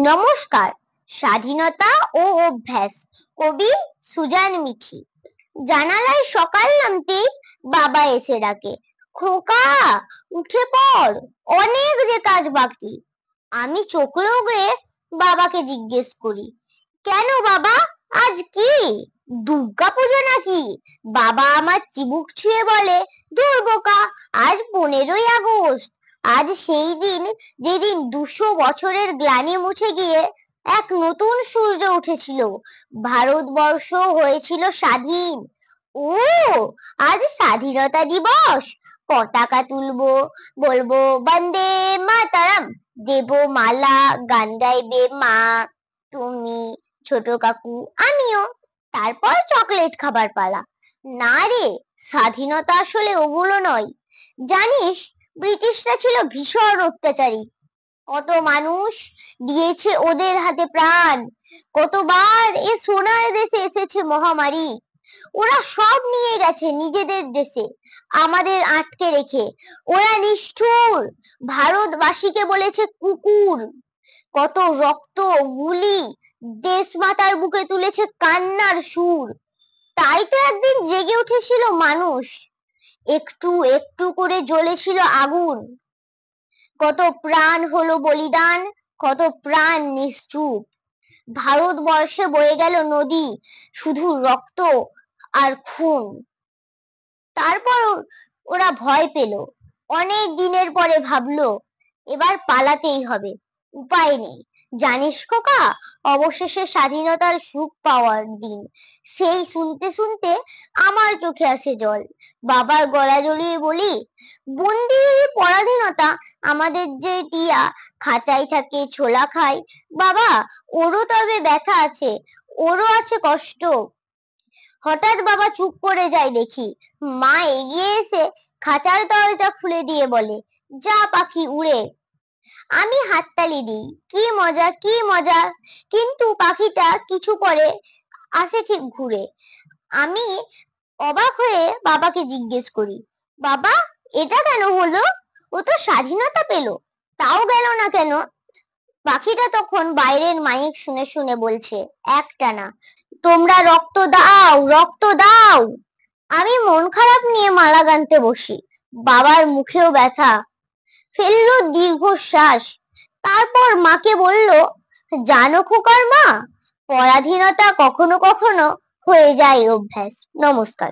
নমস্কার। স্বাধীনতা ও অভ্যাস, কবি সুজান মিঠি। জানালায় সকাল নামতেই বাবা এসে ডাকে, খোকা উঠে পড়, অনেক যে কাজ বাকি। আমি চোখ রগড়ে বাবাকে জিজ্ঞেস করি, কেন বাবা, আজ কি দুর্গা পুজো নাকি? বাবা আমার চিবুক ছুঁয়ে বলে, ধুর বোকা, আজ 15ই আগস্ট। আজ সেই দিন যেদিন 200 বছরের গ্লানি মুছে গিয়ে এক নতুন সূর্য উঠেছিল, ভারতবর্ষ হয়েছিল স্বাধীন। ও, আজ স্বাধীনতা দিবস, পতাকা তুলবো, বলবো বন্দে মাতারাম, দেব মালা, গান গাইবে মা, তুমি, ছোট কাকু, আমিও। তারপর চকলেট খাবার পালা। না রে, স্বাধীনতা আসলে ওগুলো নয়। জানিস, ব্রিটিশরা ছিল ভীষণ অত্যাচারী। কত মানুষ দিয়েছে ওদের হাতে প্রাণ, কতবার এ সোনার দেশে এসেছে মহামারী। ওরা সব নিয়ে গেছে নিজেদের দেশে, আমাদের আটকে রেখে। ওরা নিষ্ঠুর, ভারতবাসীকে বলেছে কুকুর। কত রক্ত, গুলি, দেশ মাতার বুকে তুলেছে কান্নার সুর। তাই তো একদিন জেগে উঠেছিল মানুষ, একটু একটু করে জ্বলেছিল আগুন। কত প্রাণ হলো বলিদান, কত প্রাণ নিশ্চুপ। ভারতবর্ষে বয়ে গেল নদী, শুধু রক্ত আর খুন। তারপর ওরা ভয় পেল, অনেক দিনের পরে ভাবলো এবার পালাতেই হবে, উপায় নেই। জানিস খোকা, অবশেষে স্বাধীনতার সুখ পাওয়ার দিন, সেই শুনতে শুনতে আমার চোখে আসে জল। বাবার গলা জড়িয়ে বলি, বন্দি পরাধীনতা আমাদের যে টিয়া খাঁচায় থাকে, ছোলা খায়। বাবা, ওরও তবে ব্যথা আছে, ওরও আছে কষ্ট। হঠাৎ বাবা চুপ করে যায় দেখি। মা এগিয়ে এসে খাঁচার দরজা খুলে দিয়ে বলে, যা পাখি উড়ে। আমি হাততালি দিই, কি মজা কি মজা। কিন্তু পাখিটা কিছু পরে আসে ঠিক ঘুরে। আমি অবাক হয়ে বাবাকে জিজ্ঞেস করি, বাবা, এটা কেন হলো? ও তো স্বাধীনতা পেল, তাও গেল না কেন? পাখিটা তখন বাইরের মাইক শুনে শুনে বলছে একটানা, তোমরা রক্ত দাও, রক্ত দাও। আমি মন খারাপ নিয়ে মালা গানতে বসি। বাবার মুখেও ব্যথা, ফেললো দীর্ঘশ্বাস। তারপর মাকে বলল, জানো খোকার মা, পরাধীনতা কখনো কখনো হয়ে যায় অভ্যাস। নমস্কার।